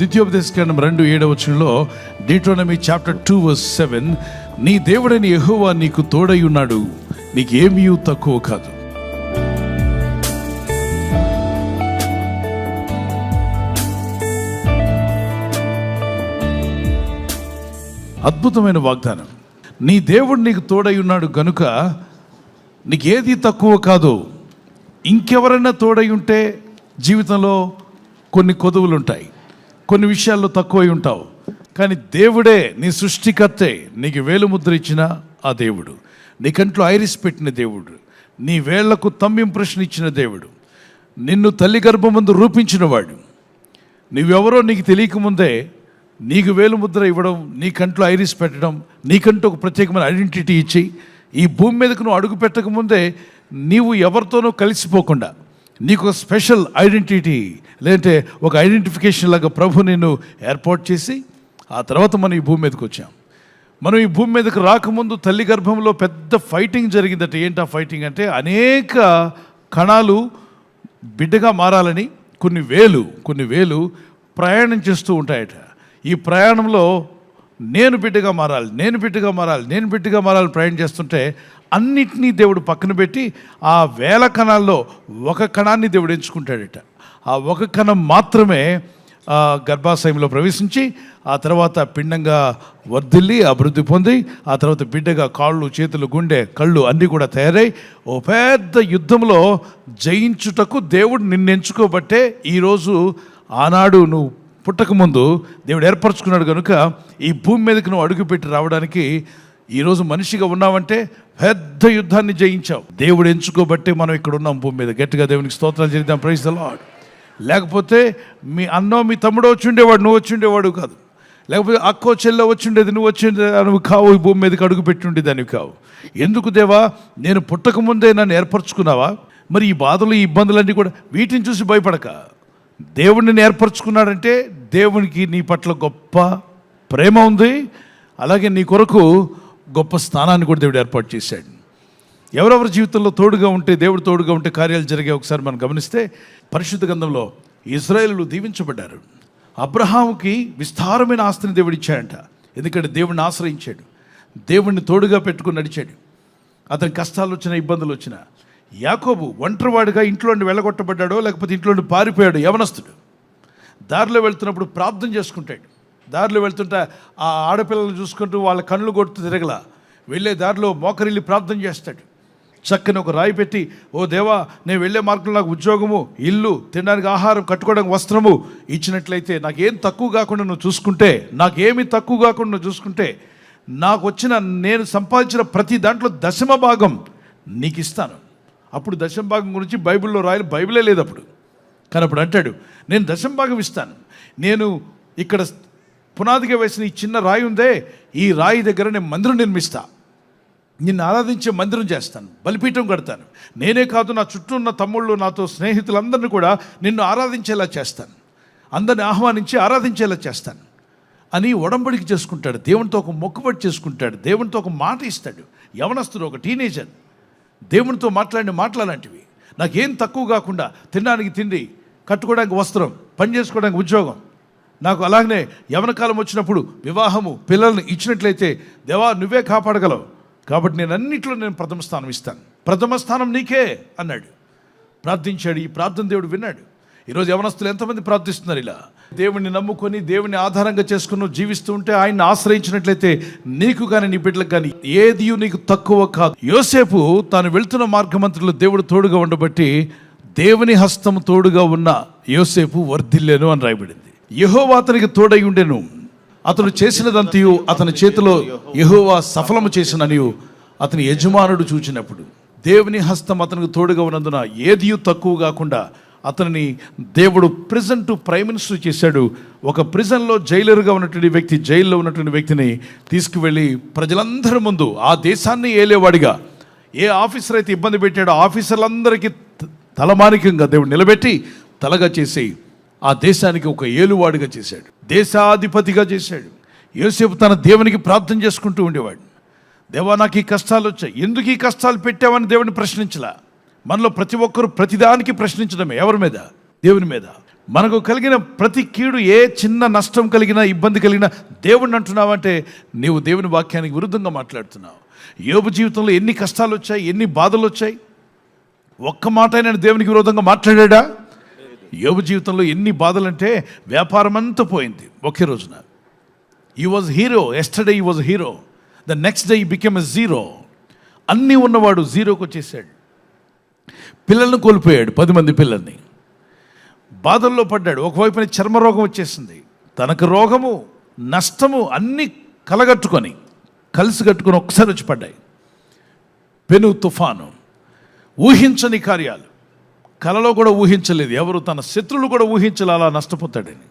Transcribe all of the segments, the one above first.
ద్వితీయోపదేశకాండం 2:7 డిట్రోనమీ చాప్టర్ 2:7, నీ దేవుడైన యెహోవా నీకు తోడై ఉన్నాడు, నీకేమీ తక్కువ కాదు. అద్భుతమైన వాగ్దానం. నీ దేవుడు నీకు తోడై ఉన్నాడు గనుక నీకేది తక్కువ కాదు. ఇంకెవరైనా తోడై ఉంటే జీవితంలో కొన్ని కొదువులు ఉంటాయి, కొన్ని విషయాల్లో తక్కువై ఉంటావు. కానీ దేవుడే, నీ సృష్టికర్తే, నీకు వేలుముద్ర ఇచ్చిన ఆ దేవుడు, నీ కంట్లో ఐరిస్ పెట్టిన దేవుడు, నీ వేళ్లకు థంబ్ ఇంప్రెషన్ ఇచ్చిన దేవుడు, నిన్ను తల్లి గర్భమందు రూపించిన వాడు, నువ్వెవరో నీకు తెలియకముందే నీకు వేలుముద్ర ఇవ్వడం, నీ కంట్లో ఐరిస్ పెట్టడం, నీకంటూ ఒక ప్రత్యేకమైన ఐడెంటిటీ ఇచ్చి ఈ భూమి మీదకు నువ్వు అడుగు పెట్టకముందే నీవు ఎవరితోనూ కలిసిపోకుండా నీకు ఒక స్పెషల్ ఐడెంటిటీ, లేదంటే ఒక ఐడెంటిఫికేషన్ లాగా ప్రభు నిన్ను ఏర్పాటు చేసి ఆ తర్వాత మనం ఈ భూమి మీదకి వచ్చాం. మనం ఈ భూమి మీదకి రాకముందు తల్లి గర్భంలో పెద్ద ఫైటింగ్ జరిగిందట. ఏంటి ఆ ఫైటింగ్ అంటే, అనేక కణాలు బిడ్డగా మారాలని కొన్ని వేలు ప్రయాణం చేస్తూ ఉంటాయట. ఈ ప్రయాణంలో నేను బిడ్డగా మారాలి ప్రయాణం చేస్తుంటే అన్నిటినీ దేవుడు పక్కన పెట్టి ఆ వేల కణాల్లో ఒక కణాన్ని దేవుడు ఎంచుకుంటాడట. ఆ ఒక కణం మాత్రమే గర్భాశయంలో ప్రవేశించి ఆ తర్వాత పిండంగా వర్ధిల్లి అభివృద్ధి పొంది ఆ తర్వాత బిడ్డగా కాళ్ళు, చేతులు, గుండె, కళ్ళు అన్నీ కూడా తయారై ఓ పెద్ద యుద్ధంలో జయించుటకు దేవుడు నిన్ను ఎంచుకోబట్టే ఈరోజు, ఆనాడు నువ్వు పుట్టకముందు దేవుడు ఏర్పరచుకున్నాడు కనుక ఈ భూమి మీదకి నువ్వు అడుగుపెట్టి రావడానికి ఈరోజు మనిషిగా ఉన్నావంటే పెద్ద యుద్ధాన్ని జయించావు. దేవుడు ఎంచుకోబట్టే మనం ఇక్కడ ఉన్నాం భూమి మీద. గట్టిగా దేవునికి స్తోత్రాలు చేద్దాం. Praise the lord. లేకపోతే మీ అన్నో మీ తమ్ముడో వచ్చి ఉండేవాడు, నువ్వు వచ్చి ఉండేవాడు కాదు. లేకపోతే అక్కో చెల్లో వచ్చి ఉండేది, నువ్వు నువ్వు కావు. ఈ భూమి మీదకి అడుగు పెట్టి ఉండేదానివి కావు. ఎందుకు దేవా, నేను పుట్టకముందే నన్ను ఏర్పరచుకున్నావా? మరి ఈ బాధలు, ఈ ఇబ్బందులన్నీ కూడా వీటిని చూసి భయపడక, దేవుడిని ఏర్పరచుకున్నాడంటే దేవునికి నీ పట్ల గొప్ప ప్రేమ ఉంది. అలాగే నీ కొరకు గొప్ప స్థానాన్ని కూడా దేవుడు ఏర్పాటు చేశాడు. ఎవరెవరి జీవితంలో తోడుగా ఉంటే, దేవుడు తోడుగా ఉంటే కార్యాలు జరిగే ఒకసారి మనం గమనిస్తే, పరిశుద్ధ గ్రంథంలో ఇశ్రాయేలీయులు దీవించబడ్డారు. అబ్రహాముకి విస్తారమైన ఆస్తిని దేవుడు ఇచ్చాడంట. ఎందుకంటే దేవుడిని ఆశ్రయించాడు, దేవుడిని తోడుగా పెట్టుకుని నడిచాడు. అతని కష్టాలు వచ్చినా, ఇబ్బందులు వచ్చినా. యాకోబు ఒంటరివాడిగా ఇంట్లో నుండి వెళ్ళగొట్టబడ్డాడో లేకపోతే ఇంట్లో నుండి పారిపోయాడు యవనస్తుడు. దారిలో వెళ్తున్నప్పుడు ప్రార్థన చేసుకుంటాడు. దారిలో వెళ్తుంటే ఆ ఆడపిల్లలను చూసుకుంటూ వాళ్ళ కళ్ళు కొడుతూ తిరగల, వెళ్ళే దారిలో మోకరిల్లి ప్రార్థన చేస్తాడు. చక్కని ఒక రాయి పెట్టి, ఓ దేవా, నేను వెళ్ళే మార్గంలో నాకు ఉద్యోగము, ఇల్లు, తినడానికి ఆహారం, కట్టుకోవడానికి వస్త్రము ఇచ్చినట్లయితే నాకేం తక్కువ కాకుండా నువ్వు చూసుకుంటే, నాకు వచ్చిన, నేను సంపాదించిన ప్రతి దాంట్లో 10వ భాగం నీకు ఇస్తాను. అప్పుడు 10వ భాగం గురించి బైబిల్లో రాయలు, బైబిలే లేదు అప్పుడు. కానీ అప్పుడు అంటాడు, నేను 10వ భాగం ఇస్తాను. నేను ఇక్కడ పునాదిగా వేసిన ఈ చిన్న రాయి ఉందే, ఈ రాయి దగ్గర నేను మందిరం నిర్మిస్తా, నిన్ను ఆరాధించే మందిరం చేస్తాను, బలిపీఠం కడతాను. నేనే కాదు, నా చుట్టూ ఉన్న తమ్ముళ్ళు, నాతో స్నేహితులందరినీ కూడా నిన్ను ఆరాధించేలా చేస్తాను, అందరిని ఆహ్వానించి ఆరాధించేలా చేస్తాను అని ఒడంబడికి చేసుకుంటాడు. దేవునితో ఒక మొక్కుబడి చేసుకుంటాడు, దేవునితో ఒక మాట ఇస్తాడు. యవనస్తుడు, ఒక టీనేజర్, దేవునితో మాట్లాడిన మాటలాంటివి. నాకేం తక్కువ కాకుండా తినడానికి తిండి, కట్టుకోవడానికి వస్త్రం, పని చేసుకోవడానికి ఉద్యోగం, నాకు అలాగనే యవన కాలం వచ్చినప్పుడు వివాహము, పిల్లల్ని ఇచ్చినట్లయితే దేవా నువ్వే కాపాడగలవు, కాబట్టి నేను అన్నింటిలో ప్రథమ స్థానం ఇస్తాను, ప్రథమ స్థానం నీకే అన్నాడు. ప్రార్థించాడు. ఈ ప్రార్థన దేవుడు విన్నాడు. ఈరోజు యవనస్తులు ఎంతమంది ప్రార్థిస్తున్నారు ఇలా? దేవుడిని నమ్ముకొని, దేవుని ఆధారంగా చేసుకుని జీవిస్తూ ఉంటే, ఆయన్ని ఆశ్రయించినట్లయితే నీకు కానీ నీ బిడ్డలకు కానీ ఏది నీకు తక్కువ కాదు. యోసేపు తాను వెళ్తున్న మార్గమంత్రులు దేవుడు తోడుగా ఉండబట్టి దేవుని హస్తం తోడుగా ఉన్న యోసేపు వర్ధిల్లేను అని రాయబడింది. యెహోవా అతనికి తోడై ఉండెను, అతడు చేసినదంతయు అతని చేతిలో యెహోవా సఫలము చేసిననియు అతని యజమానుడు చూచినప్పుడు. దేవుని హస్తం అతనికి తోడుగా ఉన్నందున ఏది తక్కువ కాకుండా అతనిని దేవుడు ప్రిజన్ టు ప్రైమ్ మినిస్టర్ చేశాడు. ఒక ప్రిజన్లో జైలర్గా ఉన్నటువంటి వ్యక్తి, జైల్లో ఉన్నటువంటి వ్యక్తిని తీసుకువెళ్ళి ప్రజలందరి ముందు ఆ దేశాన్ని ఏలేవాడిగా, ఏ ఆఫీసర్ అయితే ఇబ్బంది పెట్టాడో ఆఫీసర్లందరికీ తలమానికంగా దేవుడు నిలబెట్టి తలగా చేసి ఆ దేశానికి ఒక ఏలువాడిగా చేశాడు, దేశాధిపతిగా చేశాడు. యోసేపు తన దేవునికి ప్రార్థన చేసుకుంటూ ఉండేవాడు. దేవా నాకు ఈ కష్టాలు వచ్చాయి, ఎందుకు ఈ కష్టాలు పెట్టావని దేవుడిని ప్రశ్నించలా. మనలో ప్రతి ఒక్కరు ప్రతిదానికి ప్రశ్నించడమే. ఎవరి మీద? దేవుని మీద. మనకు కలిగిన ప్రతి కీడు, ఏ చిన్న నష్టం కలిగినా, ఇబ్బంది కలిగినా దేవుడిని అంటున్నావంటే నీవు దేవుని వాక్యానికి విరుద్ధంగా మాట్లాడుతున్నావు. యోబు జీవితంలో ఎన్ని కష్టాలు వచ్చాయి, ఎన్ని బాధలు వచ్చాయి, ఒక్క మాట ఆయన దేవునికి విరోధంగా మాట్లాడా? యోబు జీవితంలో ఎన్ని బాధలంటే వ్యాపారం అంతా పోయింది ఒకే రోజున. ఈ వాజ్ హీరో, ఎస్టర్డే ఈ was hero, the next day ఈ బికెమ్ ఎ జీరో. అన్నీ ఉన్నవాడు జీరోకి వచ్చేసాడు. పిల్లలను కోల్పోయాడు, 10 మంది పిల్లల్ని. బాధల్లో పడ్డాడు. ఒకవైపున చర్మరోగం వచ్చేసింది. తనకు రోగము, నష్టము అన్నీ కలిసి కట్టుకొని ఒకసారి వచ్చి పడ్డాయి. పెను తుఫాను, ఊహించని కార్యాలు, కలలో కూడా ఊహించలేదు ఎవరు, తన శత్రువులు కూడా ఊహించలే అలా నష్టపోతాడని.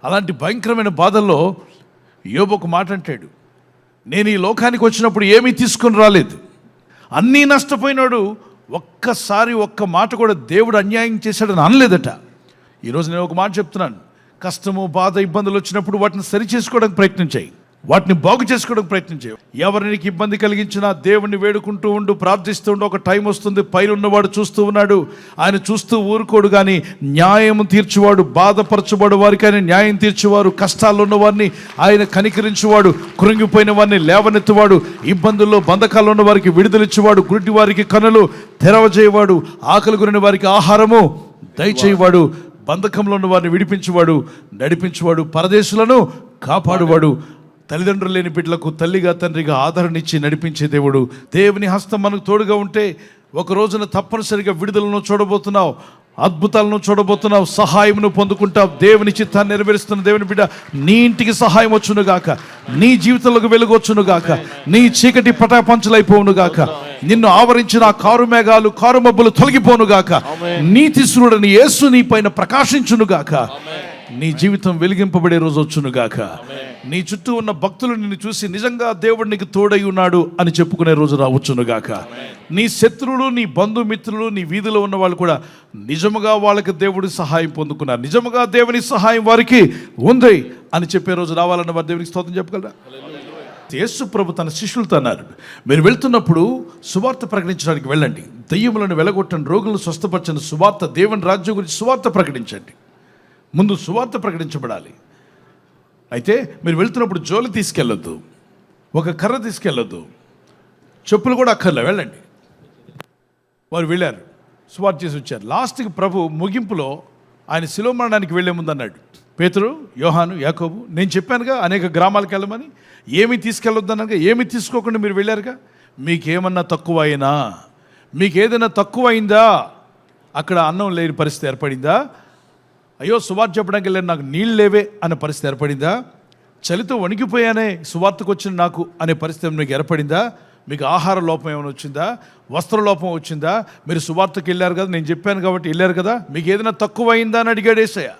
అలాంటి భయంకరమైన బాధల్లో యోబు ఒక మాట అంటాడు, నేను ఈ లోకానికి వచ్చినప్పుడు ఏమీ తీసుకుని రాలేదు. అన్నీ నష్టపోయినాడు, ఒక్కసారి ఒక్క మాట కూడా దేవుడు అన్యాయం చేశాడని అనలేదట. ఈరోజు నేను ఒక మాట చెప్తున్నాను, కష్టము, బాధ, ఇబ్బందులు వచ్చినప్పుడు వాటిని సరి చేసుకోవడానికి ప్రయత్నం చేయి, వాటిని బాగు చేసుకోవడానికి ప్రయత్నం చేయి. ఎవరికి ఇబ్బంది కలిగించినా దేవుణ్ణి వేడుకుంటూ ఉండు, ప్రార్థిస్తూ ఉండు. ఒక టైం వస్తుంది, పైన ఉన్నవాడు చూస్తూ ఉన్నాడు, ఆయన చూస్తూ ఊరుకోడు. కానీ న్యాయం తీర్చువాడు, బాధపరచువాడు వారికి ఆయన న్యాయం తీర్చువారు, కష్టాల్లో ఉన్నవారిని ఆయన కనికరించువాడు, కృంగిపోయిన వారిని లేవనెత్తువాడు, ఇబ్బందుల్లో బంధకాల్లో ఉన్న వారికి విడుదలిచ్చేవాడు, గుడ్డి వారికి కనులు తెరవజేయవాడు, ఆకలి గురిన వారికి ఆహారము దయచేయవాడు, బంధకంలో ఉన్న వారిని విడిపించువాడు, నడిపించువాడు, పరదేశులను కాపాడువాడు, తల్లిదండ్రులు లేని బిడ్డలకు తల్లిగా తండ్రిగా ఆదరణిచ్చి నడిపించే దేవుడు. దేవుని హస్తం మనకు తోడుగా ఉంటే ఒక రోజున తప్పనిసరిగా విడుదలను చూడబోతున్నావు, అద్భుతాలను చూడబోతున్నావు, సహాయమును పొందుకుంటావు. దేవుని చిత్తాన్ని నెరవేరుస్తున్న దేవుని బిడ్డ, నీ ఇంటికి సహాయం వచ్చును గాక, నీ జీవితంలోకి వెలుగు వచ్చును గాక, నీ చీకటి పటాపంచలైపోవును గాక, నిన్ను ఆవరించిన కారు మేఘాలు, కారు మబ్బులు తొలగిపోను గాక, నీతి సూర్యుడని యేసు నీ పైన ప్రకాశించును గాక, నీ జీవితం వెలిగింపబడే రోజు వచ్చును గాక, నీ చుట్టూ ఉన్న భక్తులు నిన్ను చూసి నిజంగా దేవుడు నీకు తోడై ఉన్నాడు అని చెప్పుకునే రోజు రావచ్చును గాక, నీ శత్రువులు, నీ బంధుమిత్రులు, నీ వీధిలో ఉన్న వాళ్ళు కూడా నిజముగా వాళ్ళకి దేవుడి సహాయం పొందుకున్నారు, నిజముగా దేవుని సహాయం వారికి ఉంది అని చెప్పే రోజు రావాలన్న వారు దేవునికి స్తోత్రం చెప్పగలరా? యేసు ప్రభు తన శిష్యులతో అన్నారు, మీరు వెళ్తున్నప్పుడు సువార్త ప్రకటించడానికి వెళ్ళండి, దయ్యములను వెలగొట్టండి, రోగులను స్వస్థపరచండి, సువార్త, దేవుని రాజ్యం గురించి సువార్త ప్రకటించండి. ముందు సువార్త ప్రకటించబడాలి. అయితే మీరు వెళ్తున్నప్పుడు జోలి తీసుకెళ్ళొద్దు, ఒక కర్ర తీసుకెళ్ళొద్దు, చెప్పులు కూడా అక్కర్లే, వెళ్ళండి. వారు వెళ్ళారు, సువార్త చేసి వచ్చారు. లాస్ట్కి ప్రభు ముగింపులో ఆయన శిలువ మరణానికి వెళ్లే ముందు అన్నాడు, పేతురు, యోహాను, యాకోబు, నేను చెప్పానుగా అనేక గ్రామాలకు వెళ్ళమని, ఏమీ తీసుకెళ్ళొద్దు అన్నాక, ఏమీ తీసుకోకుండా మీరు వెళ్ళారుగా, మీకేమన్నా తక్కువ అయినా, మీకు ఏదైనా తక్కువ అయిందా, అక్కడ అన్నం లేని పరిస్థితి ఏర్పడిందా, అయ్యో సువార్త చెప్పడానికి వెళ్ళాను నాకు నీళ్ళు లేవే అనే పరిస్థితి ఏర్పడిందా, చలితో వణికిపోయానే సువార్తకు వచ్చిన నాకు అనే పరిస్థితి మీకు ఏర్పడిందా, మీకు ఆహార లోపం ఏమైనా వచ్చిందా, వస్త్ర లోపం వచ్చిందా, మీరు సువార్తకు వెళ్ళారు కదా, నేను చెప్పాను కాబట్టి వెళ్ళారు కదా, మీకు ఏదైనా తక్కువ అయిందా అని అడిగాడు యేసయ్య.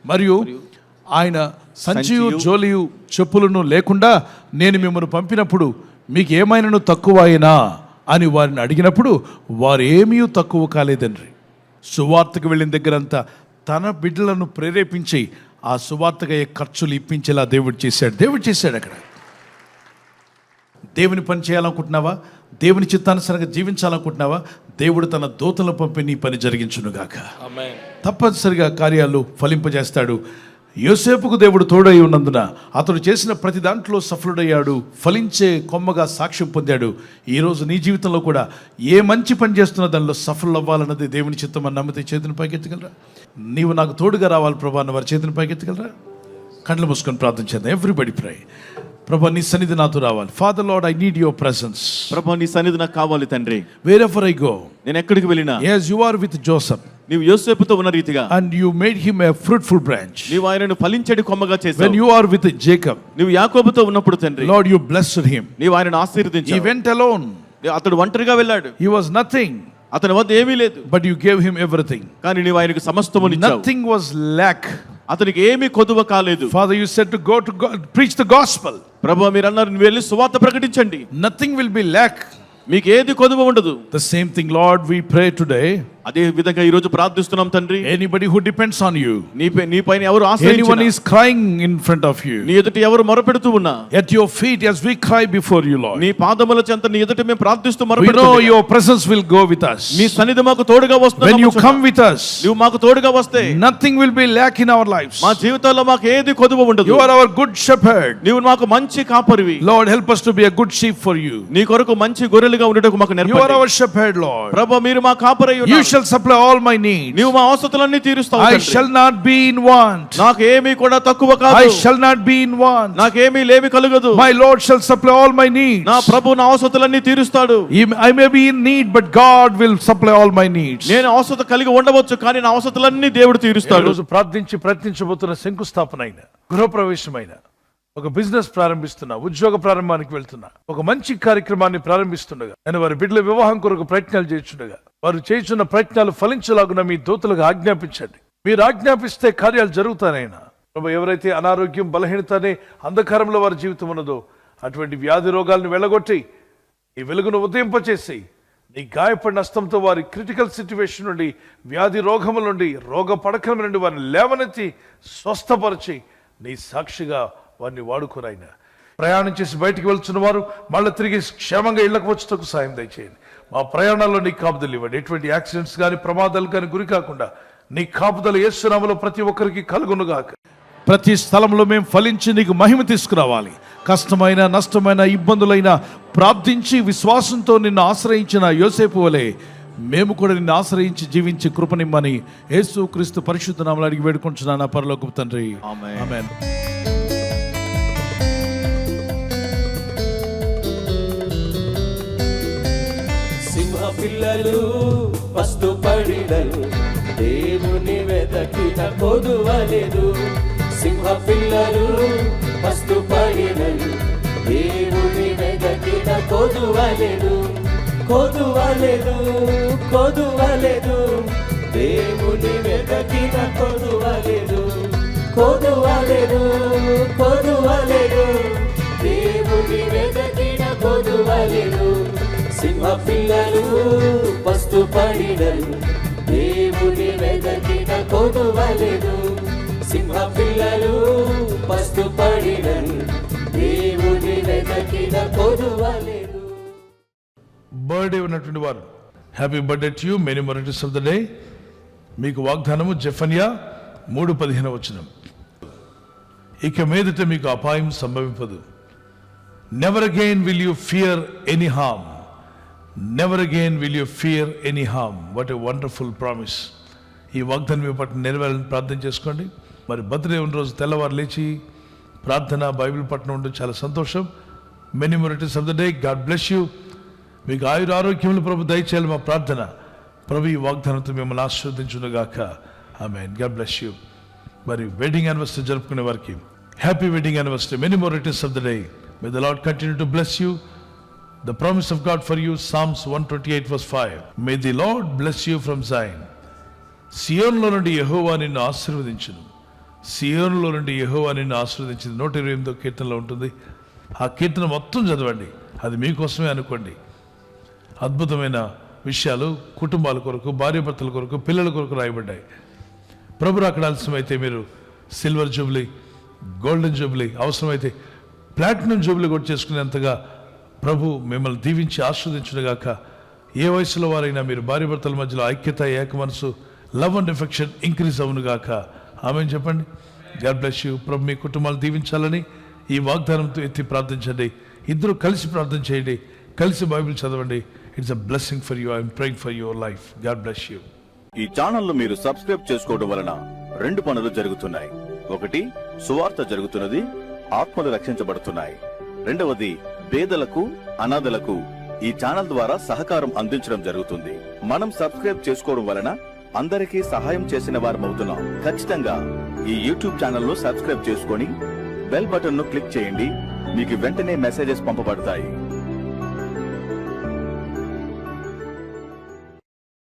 మరియు ఆయన సంచియు, జోలియు, చెప్పులను లేకుండా నేను మిమ్మల్ని పంపినప్పుడు మీకు ఏమైనాను తక్కువ అయినా అని వారిని అడిగినప్పుడు వారు ఏమీ తక్కువ కాలేదండ్రి. సువార్తకు వెళ్ళిన దగ్గరంతా తన బిడ్డలను ప్రేరేపించి ఆ సువార్తగా ఖర్చులు ఇప్పించేలా దేవుడు చేశాడు. అక్కడ దేవుని పని చేయాలనుకుంటున్నావా, దేవుని చిత్తానుసారంగా జీవించాలనుకుంటున్నావా, దేవుడు తన దూతలను పంపి నీ పని జరిగించునుగాక. తప్పనిసరిగా కార్యాలు ఫలింపజేస్తాడు. యోసేపుకు దేవుడు తోడై ఉన్నందున అతడు చేసిన ప్రతి దాంట్లో సఫలుడయ్యాడు, ఫలించే కొమ్మగా సాక్ష్యం పొందాడు. ఈరోజు నీ జీవితంలో కూడా ఏ మంచి పని చేస్తున్నా దానిలో సఫలం అవ్వాలన్నది దేవుని చిత్తం అని నమ్మితే చేతిని పైకెత్తగలరా? నీవు నాకు తోడుగా రావాలి ప్రభా అన్న వారి చేతిని పైకెత్తగలరా? కళ్ళు మూసుకొని ప్రార్థన చేద్దాం. ఎవ్రీబడి ప్రే. ప్రభా నీ సన్నిధి నాతో రావాలి. Father lord, I need your presence. ప్రభా నీ సన్నిధి నాకు కావాలి తండ్రి. వేర్ ఎవర్ ఐ గో, నేను ఎక్కడికి వెళ్ళినా, yes you are with Joseph, నీవు యోసేపుతో ఉన్న రీతిగా, and you made him a fruitful branch, నీవు ఆయనను ఫలించేటి కొమ్మగా చేశావు. when you are with Jacob, నీవు యాకోబుతో ఉన్నప్పుడు తండ్రి, Lord you blessed him, నీవు ఆయనను ఆశీర్వదించావు. he went alone, అతడు ఒంటరిగా వెళ్ళాడు. he was nothing, అతని వద్ద ఏమీ లేదు. but you gave him everything, కానీ నీవు ఆయనకు సమస్తమును ఇచ్చావు. nothing was lack, అతనికి ఏమీ కొదువ కాలేదు. Father you said to go to God, preach the gospel. ప్రభువా మీరు అన్నారు నువ్వు వెళ్ళి సువార్త ప్రకటించండి. nothing will be lack, మీకు ఏది కొదువ ఉండదు. the same thing Lord we pray today, అదే విధంగా ఈ రోజు ప్రార్థిస్తున్నాం తండ్రి. Anybody who depends on you, నీ పైన ఎవరు anyone ఆశ్రయించినా, is crying in front of you, నీ ఎదుట ఎవరు మొరపెడుతూ ఉన్నా, at your feet as we cry before you, Lord, నీ పాదముల చెంత నీ ఎదుట మేము ప్రార్థిస్తూ we know మొరపెడుతున్నాం. your presence will go with us. నీ సన్నిధి మాకు తోడుగా వస్తుంది. When you come with us, నువ్వు మాకు తోడుగా వస్తే nothing will be lack in our lives. మా జీవితాల్లో మాకు ఏది కొదువ ఉండదు. You are our good shepherd. నీవు మాకు మంచి కాపరివి. Lord, help us to be a good sheep for you. నీ కొరకు మంచి గొర్రెలుగా ఉండటకు మాకు You are నేర్పండి. our shepherd, Lord. ప్రభువా, మీరు మా కాపరై You ఉన్నారు. shall supply all my needs. నీవు మా అవసరతలన్నీ తీరుస్తావు I తండ్రి. shall not be in want. నాకు ఏమీ కూడా తక్కువ కాదు. I shall not be in want. నాకేమీ లేమి కలుగదు. My Lord shall supply all my needs. నా ప్రభు నా అవసరతలన్నీ తీరుస్తాడు. I may be in need, but God will supply all my needs. నేను అవసరత కలిగి ఉండవచ్చు, కానీ నా అవసరతలన్నీ దేవుడు తీరుస్తాడు. రోజు ప్రార్థించి ప్రయత్నించబోతున్న శంకుస్థాపన అయిన, గృహప్రవేశమైన, ఒక బిజినెస్ ప్రారంభిస్తున్నా, ఉద్యోగ ప్రారంభానికి వెళ్తున్నా, ఒక మంచి కార్యక్రమాన్ని ప్రారంభిస్తుండగా, నేను వారి బిడ్డల వివాహం కొరకు ప్రయత్నాలు చేస్తుండగా, వారు చేస్తున్న ప్రయత్నాలు ఫలించలాగున మీ దూతలకు ఆజ్ఞాపించండి. మీరు ఆజ్ఞాపిస్తే కార్యాలు జరుగుతానైనా. ప్రభు, ఎవరైతే అనారోగ్యం, బలహీనత అనే అంధకారంలో వారి జీవితం ఉన్నదో అటువంటి వ్యాధి రోగాలను వెళ్ళగొట్టి ఈ వెలుగును ఉదయింపచేసి నీ గాయపడిన హస్తంతో వారి క్రిటికల్ సిచ్యువేషన్ నుండి, వ్యాధి రోగముల నుండి, రోగ పడకల నుండి వారిని లేవనెత్తి స్వస్థపరిచి నీ సాక్షిగా వారిని వాడుకోరాయినా. ప్రయాణం చేసి బయటికి వెళ్తున్న వారు మళ్ళీ తిరిగి క్షేమంగా ఇళ్లకు వచ్చేందుకు సాయం దయచేయండి. మా ప్రయాణాల్లో నీ కాపుదలు ఇవ్వండి. ఎటువంటి యాక్సిడెంట్స్ కానీ ప్రమాదాలు కానీ గురి కాకుండా నీ కాపుదలు యేసు నామములో ప్రతి ఒక్కరికి కలుగునుగాక. ప్రతి స్థలంలో మేము ఫలించి నీకు మహిమ తీసుకురావాలి. కష్టమైన, నష్టమైన, ఇబ్బందులైన ప్రార్థించి విశ్వాసంతో నిన్ను ఆశ్రయించిన యోసేపు వలె మేము కూడా నిన్ను ఆశ్రయించి జీవించి కృపనిమ్మని యేసు క్రీస్తు పరిశుద్ధ నామములో అడిగి వేడుకుంటున్నాను నా పరలోకపు తండ్రి. ఆమేన్. సింహ పిల్లలు పస్తు పడిడలు, దేవుని వెదకిన కొదువలేదు. సింహ పిల్లలు పస్తు పడిడలు, దేవుని వెదకిన కొదువలేదు. కొదువలేదు, కొదువలేదు, దేవుని వెదకిన కొదువలేదు. కొదువలేదు, కొదువలేదు, దేవుని వెదకిన కొదువలేదు. సింహ పిల్లలు పస్తు పడిడలు, దేవుని వెదకిన కొదువలేదు. సింహ పిల్లలు పస్తు పడిడలు, దేవుని వెదకిన కొదువలేదు. బర్త్డే ఉన్నటువంటి వారు happy birthday to you, many more returns of the day. మీకు వాగ్దానము జెఫన్యా 3:15 వచనం. ఇక మీదట మీకు అపాయం సంభవింపదు. Never again will you fear any harm. Never again will you fear any harm. What a wonderful promise. ఈ వాగ్దానం మీ పట్ల నెరవేరాలని ప్రార్థన చేసుకోండి. మరి బర్త్డే ఉన్న రోజు తెల్లవారు లేచి ప్రార్థన, బైబిల్ పట్ల ఉండడం చాలా సంతోషం. Many more returns of the day. God bless you. మీకు ఆయుర ఆరోగ్యములు ప్రభు దయచేయాలి మా ప్రార్థన. ప్రభు ఈ వాగ్దానంతో మిమ్మల్ని ఆశీర్వదించునుగాక. ఆమేన్. God bless you. మరి వెడ్డింగ్ యానివర్సరీ జరుపుకునే వారికి happy wedding anniversary. Many more returns of the day. May the Lord continue to bless you. The promise of God for you, Psalms 128:5. May the Lord bless you from Zion. సియోనులో నుండి యెహోవా నిన్ను ఆశీర్వదించును. సియోనులో నుండి యెహోవా నిన్ను ఆశీర్వదించింది 128వ కీర్తనలో ఉంటుంది. ఆ కీర్తన మొత్తం చదవండి. అది మీకోసమే అనుకోండి. అద్భుతమైన విషయాలు కుటుంబాల కొరకు, భార్యాభర్తల కొరకు, పిల్లల కొరకు రాయబడ్డాయి. ప్రభు అక్కడ ఆలస్యమైతే మీరు సిల్వర్ జూబ్లీ, గోల్డెన్ జూబ్లీ, అవసరమైతే ప్లాటినం జూబ్లీ కూడా చేసుకునేంతగా ప్రభు మిమ్మల్ని దీవించి ఆస్వాదించునుగాక. ఏ వయసులో వారైనా మీరు భార్యాభర్తల మధ్యలో ఐక్యత, ఏక మనసు, లవ్ అండ్ ఎఫెక్షన్ ఇంక్రీజ్ అవునుగాక. ఆమేన్ చెప్పండి. God bless you. ప్రభు మీ కుటుంబాలు దీవించాలని ఈ వాగ్దానంతో ఎత్తి ప్రార్థించండి. ఇద్దరు కలిసి ప్రార్థన చేయండి, కలిసి బైబిల్ చదవండి. It's a blessing for you. I'm praying for your life. God bless you. ఈ ఛానల్ మీరు సబ్స్క్రైబ్ చేసుకోవడం వలన 2 పనులు జరుగుతున్నాయి. ఒకటి, సువార్త జరుగుతున్నది, ఆత్మలు రక్షించబడుతున్నాయి. రెండవది, పేదలకు, అనాథలకు ఈ ఛానల్ ద్వారా సహకారం అందించడం జరుగుతుంది. మనం సబ్స్క్రైబ్ చేసుకోవడం వలన అందరికీ సహాయం చేసిన వారమవుతున్నాం. ఖచ్చితంగా ఈ యూట్యూబ్ ఛానల్ ను సబ్స్క్రైబ్ చేసుకొని బెల్ బటన్ ను క్లిక్ చేయండి. మీకు వెంటనే మెసేజెస్ పంపబడతాయి.